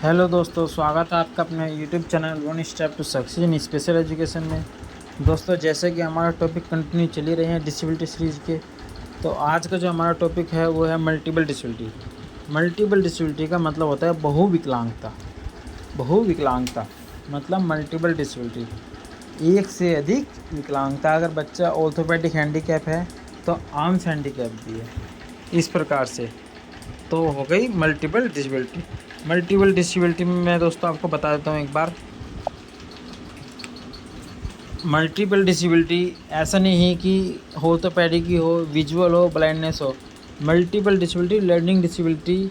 Hello दोस्तों, स्वागत है आपका अपने YouTube channel one step to success in special education में। दोस्तों, जैसे कि हमारा टॉपिक कंटिन्यू चली रहे हैं डिसेबिलिटी सीरीज़ के, तो आज का जो हमारा टॉपिक है वो है मल्टीपल डिसेबिलिटी। मल्टीपल डिसेबिलिटी का मतलब होता है बहुविकलांगता। बहुविकलांगता मतलब मल्टीपल डिसेबिलिटी, एक से अधिक विकलांगता। अगर बच्चा ऑर्थोपेडिक हैंडीकैप है तो आर्म्स हैंडीकैप भी है, इस प्रकार से तो हो गई मल्टीपल डिसेबिलिटी। मल्टीपल डिसेबिलिटी में मैं दोस्तों आपको बता देता हूँ एक बार। मल्टीपल डिसेबिलिटी ऐसा नहीं है कि ऑर्थोपेडिक की हो, विजुअल हो, ब्लाइंडनेस हो। मल्टीपल डिसेबिलिटी लर्निंग डिसेबिलिटी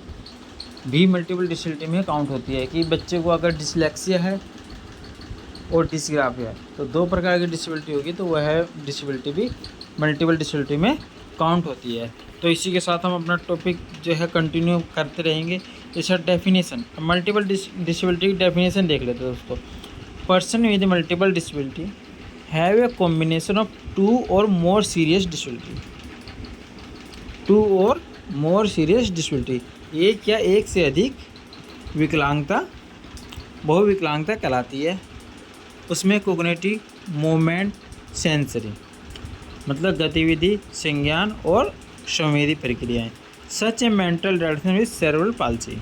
भी मल्टीपल डिसेबिलिटी में काउंट होती है कि बच्चे को अगर डिसलेक्सिया है और डिसग्राफिया है तो दो प्रकार की डिसेबिलिटी होगी, तो वह डिसेबिलिटी भी मल्टीपल डिसेबिलिटी में काउंट होती है। तो इसी के साथ हम अपना टॉपिक जो है कंटिन्यू करते रहेंगे। इसका डेफिनेशन, मल्टीपल डिसेबिलिटी की डेफिनेशन देख लेते हैं दोस्तों। Person with multiple disability have a combination of two or more serious disability. To or more serious disability, एक या एक से अधिक विकलांगता बहुविकलांगता कहलाती है। उसमें कोग्निटिव, मूवमेंट, सेंसरी मतलब गतिविधि, संज्ञान और संवेदी प्रक्रियाएं। Such a mental retardation with cerebral palsy.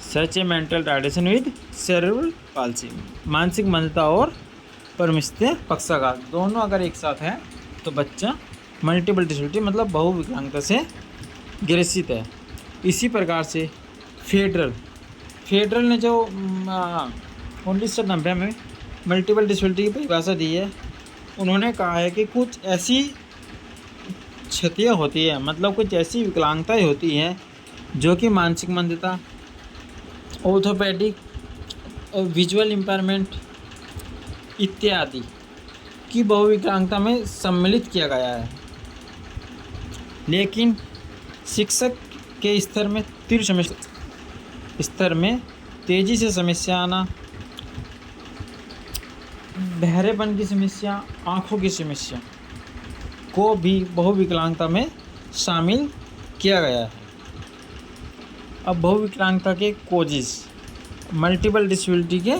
Such a mental retardation with cerebral palsy, मानसिक मंदता और परमिस्त्य पक्षाघात दोनों अगर एक साथ है तो बच्चा मल्टीपल डिसेबिलिटी मतलब बहुविकलांगता से ग्रसित है। इसी प्रकार से फेडरल ने जो 1990 में मल्टीपल डिसेबिलिटी की परिभाषा दी है, उन्होंने कहा है कि कुछ ऐसी क्षतियाँ होती है, मतलब कुछ ऐसी विकलांगताएँ होती हैं जो कि मानसिक मंदता, ऑर्थोपेडिक, विजुअल इम्पेयरमेंट इत्यादि की बहुविकलांगता में सम्मिलित किया गया है। लेकिन शिक्षक के स्तर में तेजी से समस्या आना, बहरेपन की समस्या, आँखों की समस्या को भी बहुविकलांगता में शामिल किया गया है। अब बहुविकलांगता के कोजिस, मल्टीपल डिसेबिलिटी के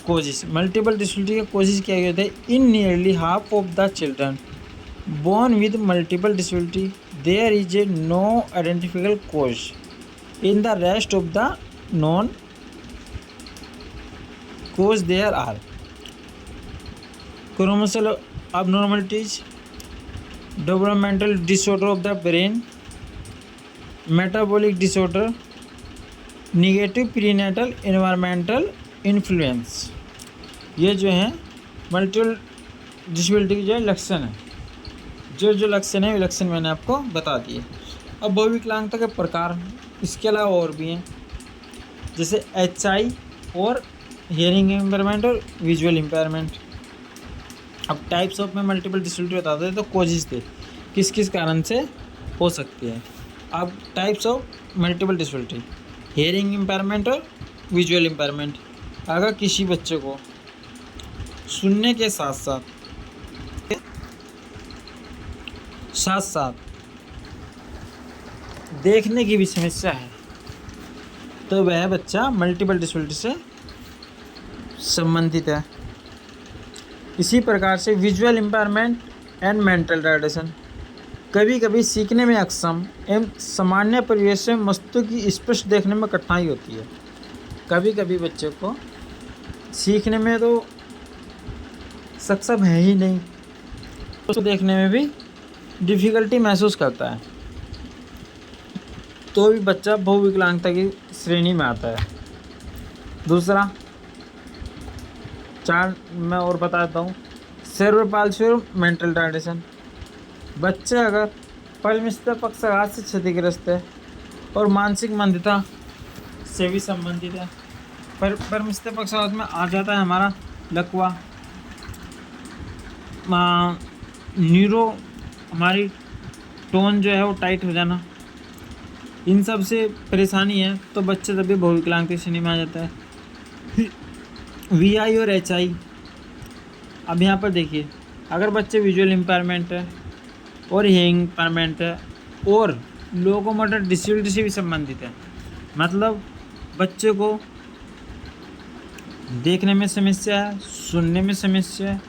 कोजिस क्या होते हैं? In nearly half of the children born with multiple disability there is a no identifiable cause in the rest of the known cause there are chromosomal abnormalities, developmental disorder of the brain, metabolic disorder, negative prenatal environmental influence। ये जो हैं multiple disability के जो लक्षण हैं, जो लक्षण है, वो लक्षण मैंने आपको बता दिए। अब बहुविकलांगता के प्रकार इसके अलावा और भी हैं, जैसे HI और हियरिंग इम्पेयरमेंट और विजुअल इम्पेयरमेंट। अब टाइप्स ऑफ में मल्टीपल डिसेबिलिटी बताते थे, तो कोजिस थे किस किस कारण से हो सकती है। अब types of multiple disability, hearing impairment और विजुअल इम्पेयरमेंट। अगर किसी बच्चे को सुनने के साथ साथ देखने की भी समस्या है तो वह बच्चा मल्टीपल डिसेबिलिटी से संबंधित है। इसी प्रकार से visual impairment and mental retardation, कभी कभी सीखने में अक्षम एवं सामान्य परिवेश में वस्तु की स्पष्ट देखने में कठिनाई होती है। कभी कभी बच्चे को सीखने में तो सक्षम है ही नहीं, उसको देखने में भी डिफ़िकल्टी महसूस करता है, तो भी बच्चा बहुविकलांगता की श्रेणी में आता है। दूसरा, चार मैं और बता देता हूँ, सेरेब्रल पाल्सी और मेंटल रिटार्डेशन। बच्चे अगर परमिस्त्य पक्षाघात से क्षतिग्रस्त है और मानसिक मंदता से भी संबंधित है। परमिस्त्य पक्षाघात में आ जाता है हमारा लकवा, न्यूरो, हमारी टोन जो है वो टाइट हो जाना, इन सब से परेशानी है तो बच्चे तभी बहुविकलांगता की श्रेणी में आ जाता है। VI और HI, अब यहाँ पर देखिए, अगर बच्चे विजुअल इम्पेयरमेंट है और हियरिंग इम्पेयरमेंट है और लोकोमोटर डिसेबिलिटी से भी संबंधित है, मतलब बच्चे को देखने में समस्या है, सुनने में समस्या है,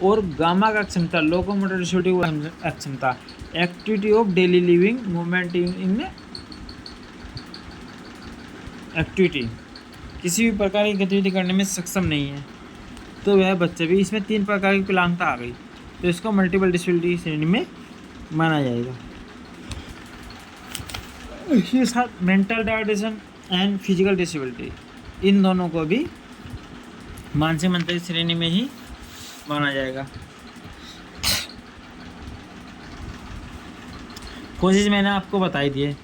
और गामा का क्षमता, लोकोमोटर डिसबिलिटी अक्षमता, activity of daily living, movement in activity, किसी भी प्रकार की गतिविधि करने में सक्षम नहीं है, तो वह बच्चे भी, इसमें 3 प्रकार की विकलांगता आ गई, तो इसको मल्टीपल डिसबिलिटी श्रेणी में माना जाएगा। इसके साथ mental retardation and physical disability, इन दोनों को भी मानसिक मंत्री श्रेणी में ही माना जाएगा। कोशिश मैंने आपको बताई दी है।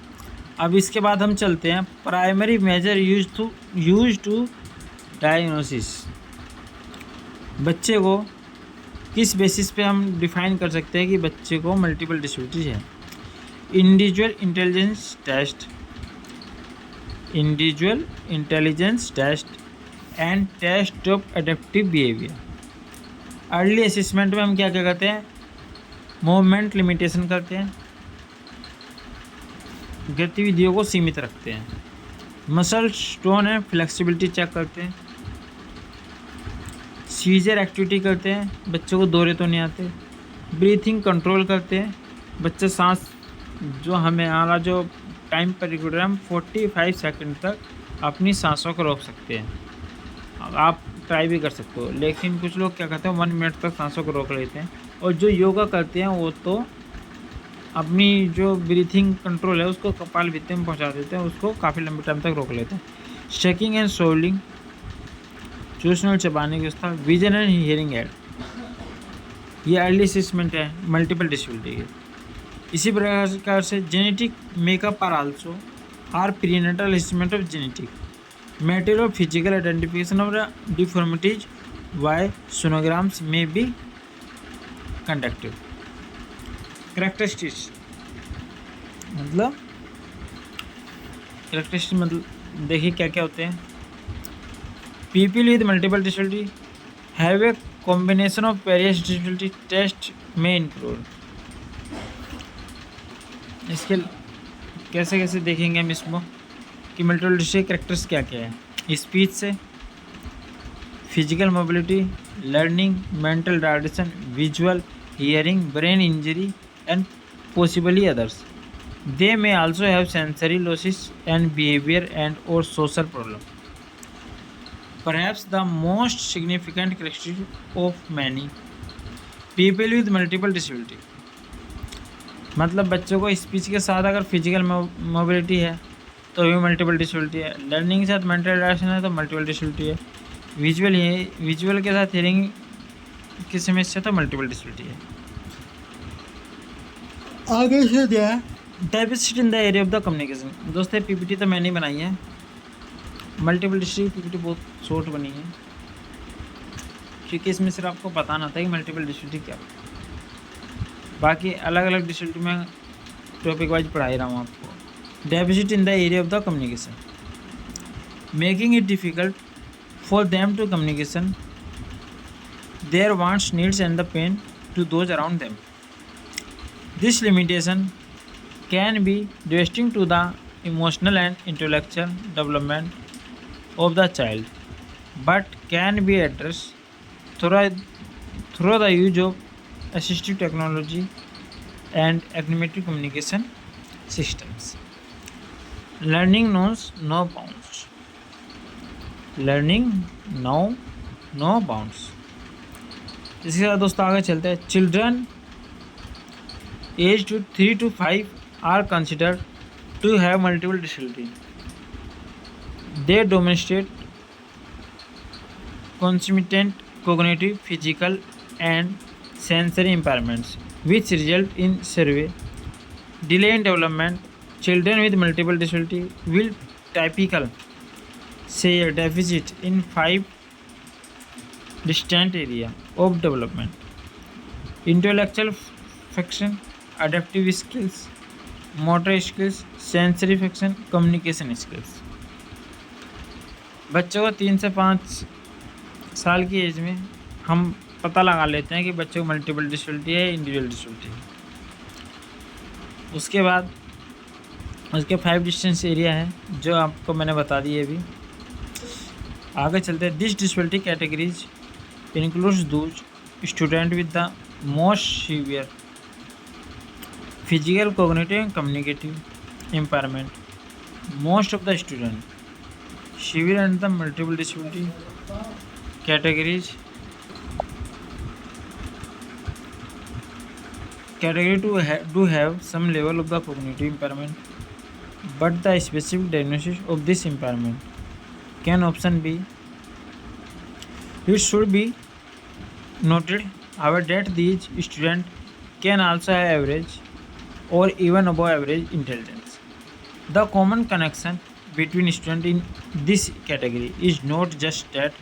अब इसके बाद हम चलते हैं primary major use to diagnosis. बच्चे को किस बेसिस पे हम डिफाइन कर सकते हैं कि बच्चे को मल्टीपल डिसेबिलिटी है? Individual intelligence test and test of adaptive behaviour. Early assessment में हम क्या क्या करते हैं? मूवमेंट लिमिटेशन करते हैं, गतिविधियों को सीमित रखते हैं, muscle tone and flexibility check करते हैं, सीजर एक्टिविटी करते हैं, बच्चों को दौरे तो नहीं आते, ब्रीथिंग कंट्रोल करते हैं, बच्चे सांस जो हमें हमारा जो टाइम पीरियड है हम 45 सेकंड तक अपनी सांसों को रोक सकते हैं। आप ट्राई भी कर सकते हो, लेकिन कुछ लोग क्या करते हैं 1 मिनट तक सांसों को रोक लेते हैं, और जो योगा करते हैं वो तो अपनी जो ब्रीथिंग कंट्रोल है उसको कपाल भित्ति में पहुंचा देते हैं, उसको काफ़ी लंबे टाइम तक रोक लेते हैं। शेकिंग एंड सोलिंग, चूसने और चबाने की व्यवस्था, विजन एंड हियरिंग एड, ये अर्ली असेसमेंट है मल्टीपल डिसेबिलिटी के। इसी प्रकार से genetic makeup or also or prenatal assessment of genetic material physical identification of deformities by sonograms may be conducted. Characteristics मतलब देखिए क्या क्या होते हैं। People with multiple disability have a combination of various disability test में include. इसके कैसे कैसे देखेंगे हम इसको कि मल्टीपल डिसेबिलिटी कैरेक्टर्स क्या क्या है? स्पीच से, physical mobility, learning, mental retardation, visual, hearing, brain injury and possibly others. They may also have sensory losses and behavior and or social problem. Perhaps the most significant characteristic of many people with multiple disability, मतलब बच्चों को speech के साथ अगर physical mobility है तो भी multiple disability है, लर्निंग के साथ मेंटल रिटार्डेशन है तो मल्टीपल डिसेबिलिटी है, विजुअल के साथ हियरिंग की समस्या तो मल्टीपल डिसेबिलिटी है। आगे से दिया है diversity in the area of the communication. दोस्तों पीपीटी तो मैंने बनाई है, मल्टीपल डिस्ट्रिक्ट पीपीटी बहुत शॉर्ट बनी है क्योंकि इसमें सिर्फ आपको बताना था कि मल्टीपल डिस्ट्रिक्ट क्या है, बाकी अलग अलग डिस्ट्रिक्ट में टॉपिक वाइज पढ़ाई रहा हूँ आपको। Diversity in the area of the communication, making it difficult for them to communication their wants, needs and the pain to those around them. This limitation can be devastating to the emotional and intellectual development of the child, but can be addressed through the use of assistive technology and augmented communication systems. Learning knows no bounds. Learning knows no bounds. इसके साथ दोस्तों आगे चलते हैं। Children aged 3 to 5 are considered to have multiple disability. They demonstrate concomitant cognitive, physical, and sensory impairments, which result in severe delay in development. Children with multiple disability will typically say a deficit in 5 distinct areas of development: intellectual function, adaptive skills, motor skills, sensory function, communication skills। बच्चों को 3 से 5 साल की as में हम पता लगा लेते हैं कि बच्चों को मल्टीपल डिसेबिलिटी है, इंडिविजुअल डिसेबिलिटी है। उसके बाद उसके 5 डिस्टेंस एरिया है जो आपको मैंने बता दिए अभी। आगे चलते हैं। This disability categories includes those student with the most severe physical, cognitive and communicative impairment. Most of the student severe and the multiple disability categories category do have some level of the cognitive impairment, but the specific diagnosis of this impairment can option be. It should be noted, however, that these students can also have average or even above average intelligence. The common connection between students in this category is not just that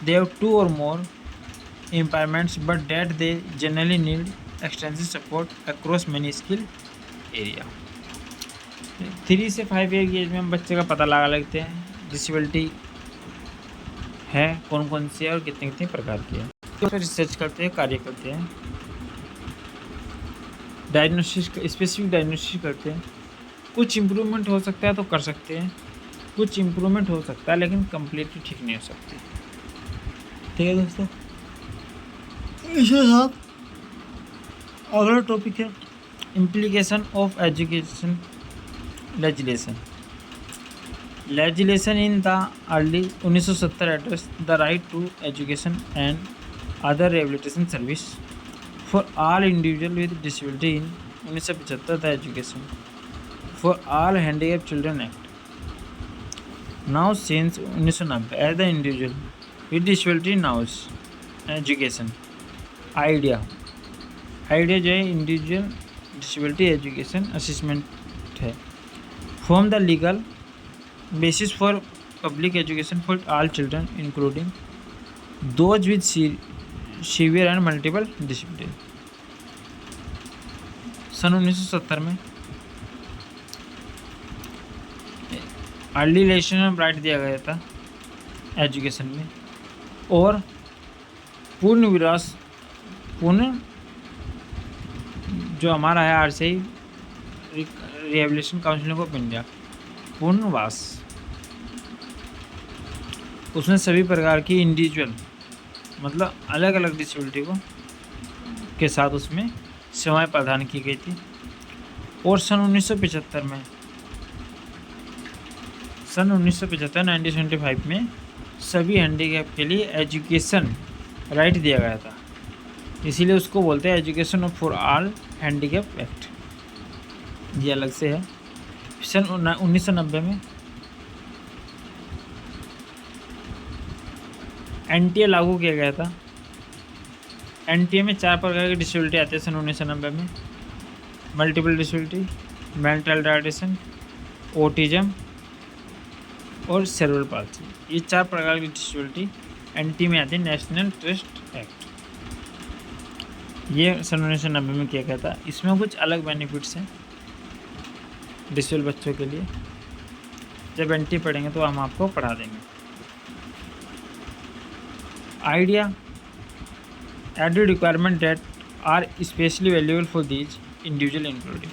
they have 2 or more impairments, but that they generally need extensive support across many skill area. 3 से 5 year की as में हम बच्चे का पता लगा लेते हैं डिसेबिलिटी है कौन कौन सी है और कितने कितने प्रकार की है। तो रिसर्च करते हैं, कार्य करते हैं, डायग्नोसिस स्पेसिफिक डायग्नोसिस करते हैं। कुछ इम्प्रूवमेंट हो सकता है तो कर सकते हैं, कुछ इम्प्रूवमेंट हो सकता है लेकिन कम्प्लीटली ठीक नहीं हो सकती। ठीक है दोस्तों, इसके साथ अगला टॉपिक है implication of education legislation. Legislation in the early 1970 address the right to education and other rehabilitation service for all individual with disability in 1975 the education for all handicap children act. Now since 1990 as the individual with disability knows education idea जो है individual disability education assessment है, form the legal basis for public education for all children including those with severe and multiple disability. सन 1970 में early legislation में right दिया गया था education में, और पूर्ण जो हमारा है RCI rehabilitation counselling of India पूर्णवास, उसमें सभी प्रकार की इंडिविजुअल मतलब अलग अलग डिसेबिलिटी को के साथ उसमें सेवाएं प्रदान की गई थी। और सन 1975 में सभी हैंडीकैप के लिए एजुकेशन राइट दिया गया था, इसीलिए उसको बोलते हैं education for all handicap act, ये अलग से है। सन 1990 में NTA लागू किया गया था। NTA में 4 प्रकार की डिसेबिलिटी आती है सन 1990 में, multiple disability, mental retardation, autism और सेरेब्रल पाल्सी। ये 4 प्रकार की डिसेबिलिटी NTA में आती है, नेशनल ट्रस्ट एक्ट। ये सन 1990 में किया गया था। इसमें कुछ अलग बेनिफिट्स हैं डिसेबल बच्चों के लिए, जब NTA पढ़ेंगे तो हम आपको पढ़ा देंगे। Idea added requirement that are especially valuable for these individual including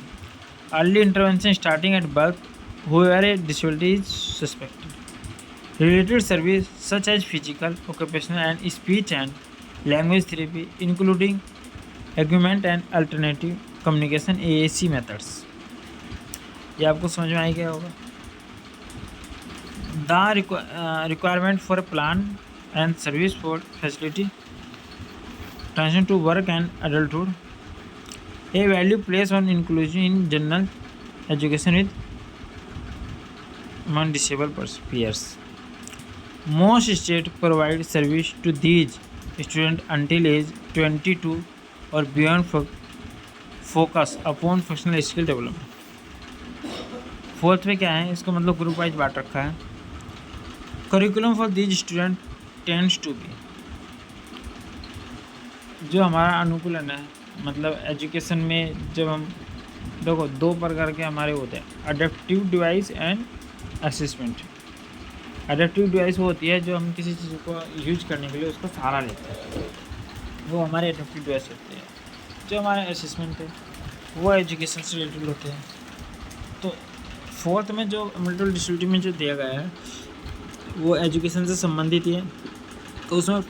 early intervention starting at birth whoever a disability is suspected, related service such as physical, occupational and speech and language therapy including augment and alternative communication AAC methods। ये आपको समझ में आई गया होगा। The requirement for a plan and service for facility transition to work and adulthood, a value placed on inclusion in general education with among disabled peers. Most states provide service to these students until age 22 or beyond focus upon functional skill development। Fourth में क्या है, इसको मतलब group wise बांट रखा है। Curriculum for these student tends to be, जो हमारा अनुकूलन है मतलब एजुकेशन में जब हम देखो 2 प्रकार के हमारे होते हैं, adaptive device and assessment. Adaptive device वो होती है जो हम किसी चीज़ को यूज करने के लिए उसका सहारा लेते हैं, वो हमारे अडेप्टिव डिवाइस होते हैं। जो हमारे असेसमेंट है वो एजुकेशन से रिलेटेड होते हैं। तो फोर्थ में जो मल्टीपल डिसेबिलिटी में जो दिया गया है वो एजुकेशन से संबंधित ही है, तो उसमें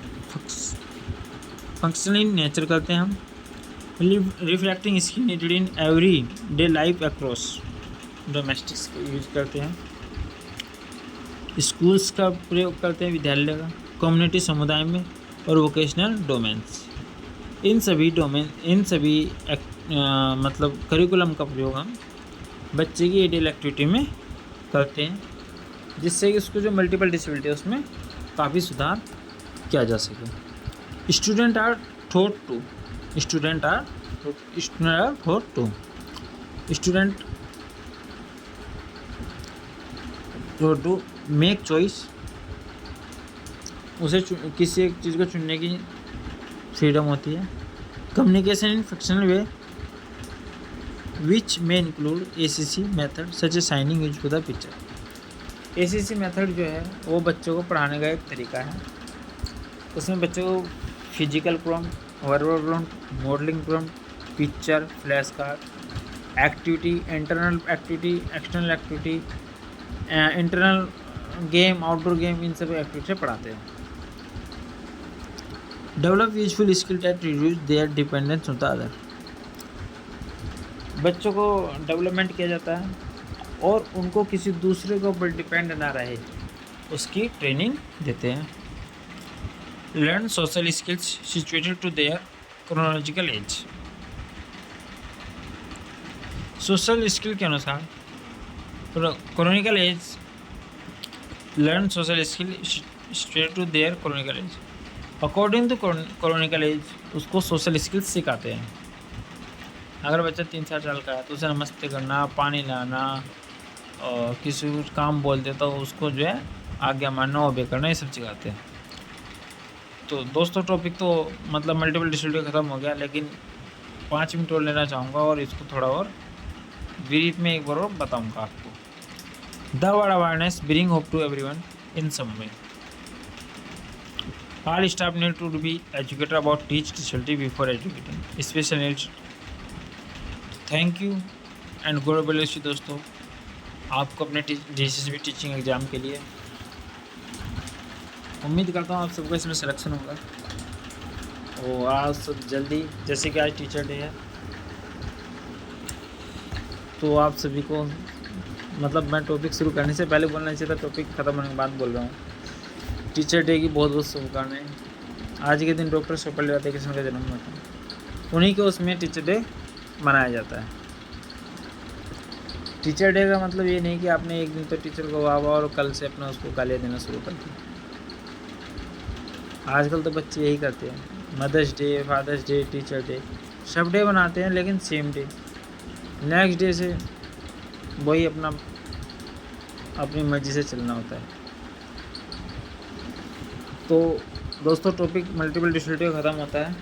फंक्शनल नेचर करते हैं हम। Reflecting skill needed in every day life across domestics का यूज करते हैं। स्कूल्स का प्रयोग करते हैं, विद्यालय का, कम्युनिटी समुदाय में, और वोकेशनल डोमेन्स। इन सभी मतलब करिकुलम का प्रयोग हम बच्चे की डेली एक्टिविटी में करते हैं, जिससे कि उसको जो मल्टीपल डिसेबिलिटी है उसमें काफ़ी सुधार किया जा सके। Student are thought to make choice, उसे किसी एक चीज़ को चुनने की फ्रीडम होती है। कम्युनिकेशन इन फिक्शनल वे विच में include ACC method such A signing use for the picture. ACC method जो है वो बच्चों को पढ़ाने का एक तरीका है। उसमें बच्चों को physical prompt, verbal prompt, modelling prompt, picture, flash card, activity, internal activity, external activity, internal game, outdoor game, इन सभी एक्टिविटी से पढ़ाते हैं। Develop useful skill that reduce their dependence on the other. बच्चों को डेवलपमेंट किया जाता है और उनको किसी दूसरे के ऊपर डिपेंड ना रहे, उसकी ट्रेनिंग देते हैं। Learn social skills situated to their chronological age. Social skill के अनुसार chronical age, learn social skill situated to their chronical age. According to chronical age उसको सोशल स्किल्स सिखाते हैं। अगर बच्चा 3-4 साल का है तो उसे नमस्ते करना, पानी लाना, और किसी को काम बोलते तो उसको जो है आज्ञा मानना, ओबे करना, ये सब सिखाते हैं। तो दोस्तों टॉपिक तो मतलब मल्टीपल डिसेबिलिटी ख़त्म हो गया, लेकिन 5 मिनट और लेना चाहूँगा और इसको थोड़ा और ब्रीफ में एक बार और बताऊँगा आपको। The word awareness bring hope to everyone in some way. All staff need to be educated about teach disability before educating special needs. Thank you and God bless you दोस्तों, आपको अपने DCCB टीचिंग एग्ज़ाम के लिए उम्मीद करता हूँ आप सबका इसमें सिलेक्शन होगा। और आज सब जल्दी, जैसे कि आज टीचर डे है, तो आप सभी को मतलब मैं टॉपिक शुरू करने से पहले बोलना चाहिए था, टॉपिक ख़त्म होने के बाद बोल रहा हूँ। टीचर डे की बहुत बहुत शुभकामनाएं। आज के दिन डॉक्टर सर्वपल्ली राधाकृष्णन का जन्म हुआ था, उन्हीं के उसमें टीचर डे मनाया जाता है। टीचर डे का मतलब ये नहीं कि आपने एक दिन तो टीचर को वाह और कल से अपना उसको गालियाँ देना शुरू कर दी। आजकल तो बच्चे यही करते हैं, mother's day, father's day, teacher day, सब डे बनाते हैं, लेकिन सेम डे नेक्स्ट डे से वही अपनी मर्जी से चलना होता है। तो दोस्तों टॉपिक मल्टीपल डिसेबिलिटी ख़त्म होता है,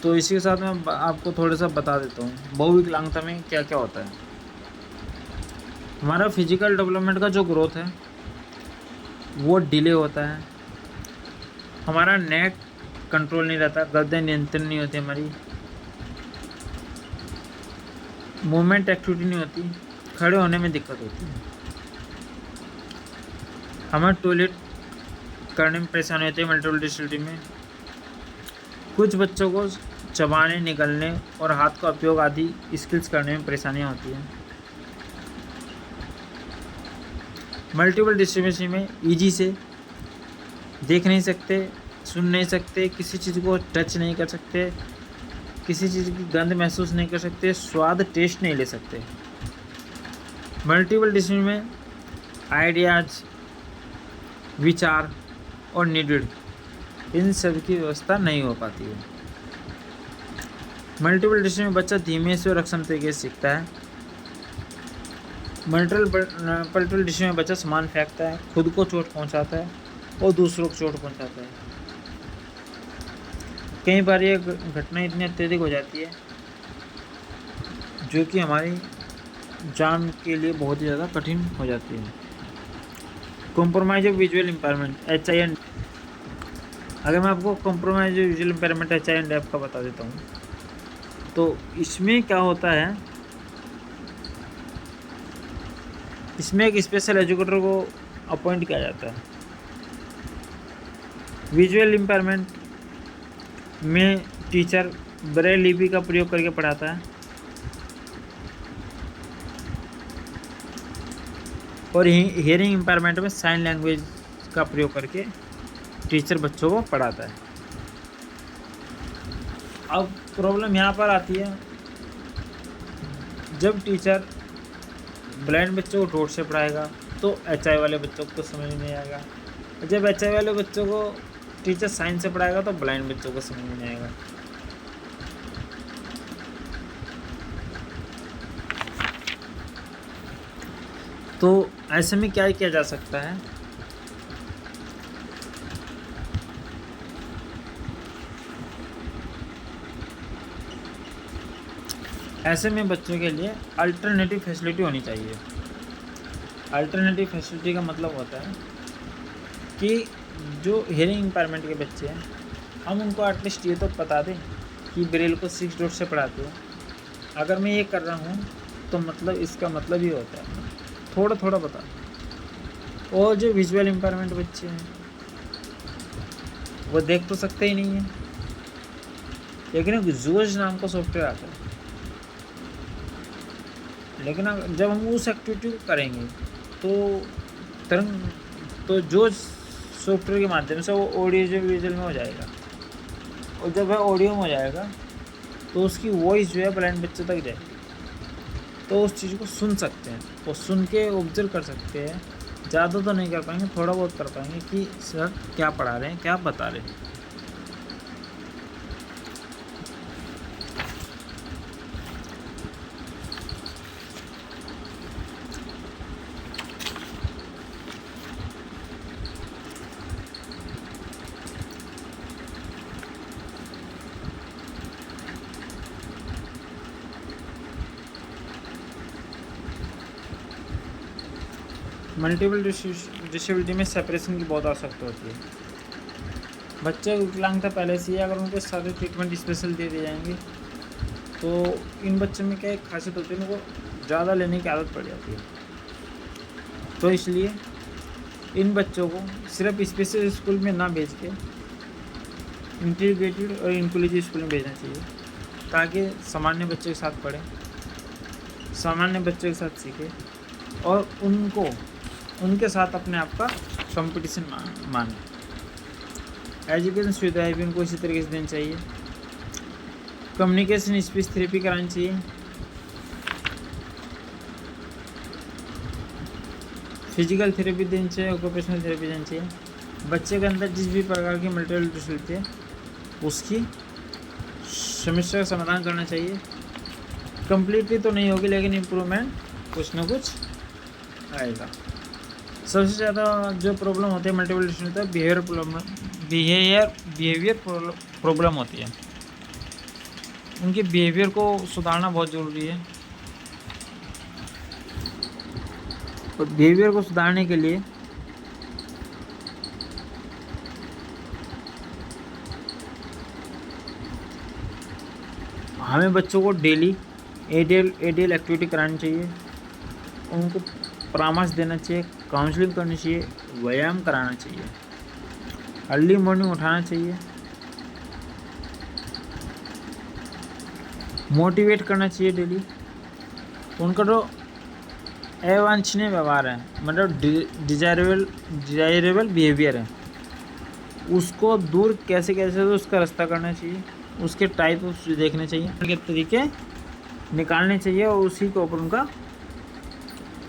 तो इसी के साथ मैं आपको थोड़ा सा बता देता हूँ बहुविकलांगता में क्या क्या होता है। हमारा फिजिकल डेवलपमेंट का जो ग्रोथ है वो डिले होता है। हमारा नेक कंट्रोल नहीं रहता, गर्दन नियंत्रण नहीं होती, हमारी मूवमेंट एक्टिविटी नहीं होती, खड़े होने में दिक्कत होती है, हमें टॉयलेट करने में परेशानी होती है मल्टीपल डिसेबिलिटी में। कुछ बच्चों को चबाने, निगलने और हाथ का उपयोग आदि स्किल्स करने में परेशानियां होती हैं। मल्टीपल डिसेबिलिटी में ईजी से देख नहीं सकते, सुन नहीं सकते, किसी चीज़ को टच नहीं कर सकते, किसी चीज़ की गंध महसूस नहीं कर सकते, स्वाद टेस्ट नहीं ले सकते। मल्टीपल डिसेबिलिटी में आइडियाज, विचार और नीडेड, इन सब की व्यवस्था नहीं हो पाती है। मल्टीपल डिसेबिलिटी में बच्चा धीमे से और अक्षम तरीके से सीखता है। मल्टीपल डिसेबिलिटी में बच्चा सामान फेंकता है, खुद को चोट पहुंचाता है और दूसरों को चोट पहुंचाता है। कई बार ये घटना इतनी अत्यधिक हो जाती है जो कि हमारी जान के लिए बहुत ही ज़्यादा कठिन हो जाती है। Compromise of visual impairment HIND। अगर मैं आपको compromise of visual impairment HIND का बता देता हूँ, तो इसमें क्या होता है इसमें एक स्पेशल एजुकेटर को अपॉइंट किया जाता है। विजुअल इम्पेयरमेंट में टीचर ब्रेल लिपि का प्रयोग करके पढ़ाता है और हियरिंग इम्पेयरमेंट में साइन लैंग्वेज का प्रयोग करके टीचर बच्चों को पढ़ाता है। अब प्रॉब्लम यहाँ पर आती है, जब टीचर ब्लाइंड बच्चों को ठोट से पढ़ाएगा तो HI वाले बच्चों को समझ नहीं आएगा, जब HI वाले बच्चों को टीचर साइन से पढ़ाएगा तो ब्लाइंड बच्चों को समझ नहीं आएगा। तो ऐसे में क्या किया जा सकता है, ऐसे में बच्चों के लिए अल्टरनेटिव फैसिलिटी होनी चाहिए। अल्टरनेटिव फैसिलिटी का मतलब होता है कि जो हियरिंग इम्पेयरमेंट के बच्चे हैं, हम उनको एटलीस्ट ये तो बता दें कि ब्रेल को 6 डॉट से पढ़ाते हो। अगर मैं ये कर रहा हूँ तो मतलब इसका मतलब ये होता है, थोड़ा थोड़ा बता। और जो विजुअल इम्पेयरमेंट बच्चे हैं वो देख तो सकते ही नहीं हैं, लेकिन एक जोज नाम का सॉफ्टवेयर आता है, लेकिन जब हम उस एक्टिविटी को करेंगे तो जो सॉफ्टवेयर के माध्यम से वो ऑडियो विजुअल में हो जाएगा, और जब वह ऑडियो में हो जाएगा तो उसकी वॉइस जो है ब्लाइंड बच्चे तक जाएगी, तो उस चीज़ को सुन सकते हैं, वो सुन के ऑब्जर्व कर सकते हैं। ज़्यादा तो नहीं कर पाएंगे, थोड़ा बहुत कर पाएंगे कि सर क्या पढ़ा रहे हैं, क्या बता रहे हैं। मल्टीपल डिसेबिलिटी में सेपरेशन की बहुत आवश्यकता होती है। बच्चे विकलांगता पहले से ही, अगर उनके सारे ट्रीटमेंट स्पेशल दे दिए जाएंगे तो इन बच्चों में क्या एक खासियत होती है, उनको ज़्यादा लेने की आदत पड़ जाती है। तो इसलिए इन बच्चों को सिर्फ स्पेशल स्कूल में ना भेज के इंटीग्रेटेड और इंक्लूसिव स्कूल में भेजना चाहिए, ताकि सामान्य बच्चों के साथ पढ़ें, सामान्य बच्चों के साथ सीखें और उनके साथ अपने आप का कंपटीशन माने। एजुकेशन सुविधाएँ भी उनको इसी तरीके से देनी चाहिए। कम्युनिकेशन स्पीच थेरेपी करानी चाहिए। फिजिकल थेरेपी देनी चाहिए, ऑक्यूपेशनल थेरेपी देनी चाहिए। बच्चे के अंदर जिस भी प्रकार की मल्टीपल डिसेबिलिटी है उसकी समस्या का समाधान करना चाहिए। कंप्लीटली तो नहीं होगी, लेकिन इम्प्रूवमेंट कुछ ना कुछ आएगा। सबसे ज़्यादा जो प्रॉब्लम होती है मल्टीपल डिसेबिलिटी, बिहेवियर प्रॉब्लम होती है। उनके बिहेवियर को सुधारना बहुत ज़रूरी है, और बिहेवियर को सुधारने के लिए हमें बच्चों को डेली एडीएल एक्टिविटी करानी चाहिए, उनको परामर्श देना चाहिए, काउंसलिंग करनी चाहिए, व्यायाम कराना चाहिए, अर्ली मॉर्निंग उठाना चाहिए, मोटिवेट करना चाहिए डेली। उनका जो अवांछनीय व्यवहार है, मतलब डिजायरेबल बिहेवियर है, उसको दूर कैसे तो उसका रास्ता करना चाहिए, उसके टाइप देखने चाहिए, उनके तरीके निकालने चाहिए और उसी के ऊपर उनका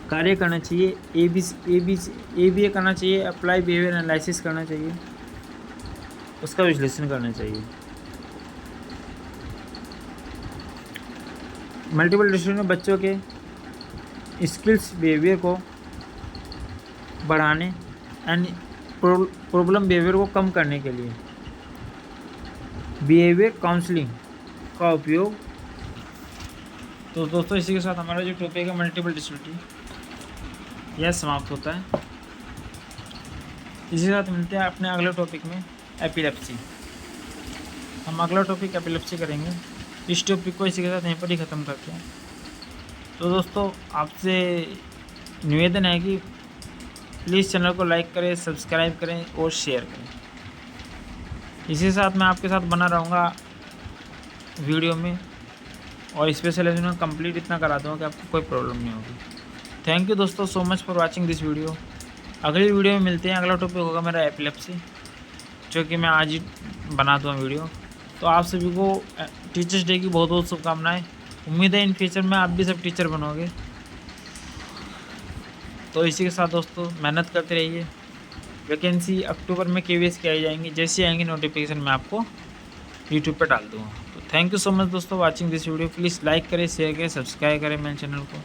कार्य करना चाहिए। ABA करना चाहिए, अप्लाई बिहेवियर एनालिसिस करना चाहिए, उसका विश्लेषण करना चाहिए। मल्टीपल डिसेबिलिटी में बच्चों के स्किल्स बिहेवियर को बढ़ाने एंड प्रॉब्लम बिहेवियर को कम करने के लिए बिहेवियर काउंसलिंग का उपयोग। तो दोस्तों इसी के साथ हमारा जो टॉपिक है मल्टीपल डिसेबिलिटी यह समाप्त होता है। इसी के साथ मिलते हैं अपने अगले टॉपिक में, एपिलेप्सी। हम अगला टॉपिक एपिलेप्सी करेंगे। इस टॉपिक को इसी के साथ यहीं पर ही ख़त्म करते हैं। तो दोस्तों आपसे निवेदन है कि प्लीज़ चैनल को लाइक करें, सब्सक्राइब करें और शेयर करें। इसी साथ मैं आपके साथ बना रहूँगा वीडियो में, और स्पेशलाइजेशन में कंप्लीट इतना करा दूँगा कि आपको कोई प्रॉब्लम नहीं होगी। थैंक यू दोस्तों so much for watching this video. अगली वीडियो में मिलते हैं। अगला टॉपिक होगा मेरा एपिलेप्सी, जो कि मैं आज ही बना दूँगा वीडियो। तो आप सभी को टीचर्स डे की बहुत बहुत शुभकामनाएं। उम्मीद है इन फ्यूचर में आप भी सब टीचर बनोगे। तो इसी के साथ दोस्तों मेहनत करते रहिए। वैकेंसी अक्टूबर में KVS की आई जाएंगी, जैसे आएंगी नोटिफिकेशन मैं आपको यूट्यूब पर डाल दूँगा। तो थैंक यू सो मच दोस्तों watching this video. Please like करें, शेयर करें, सब्सक्राइब करें मेरे चैनल को।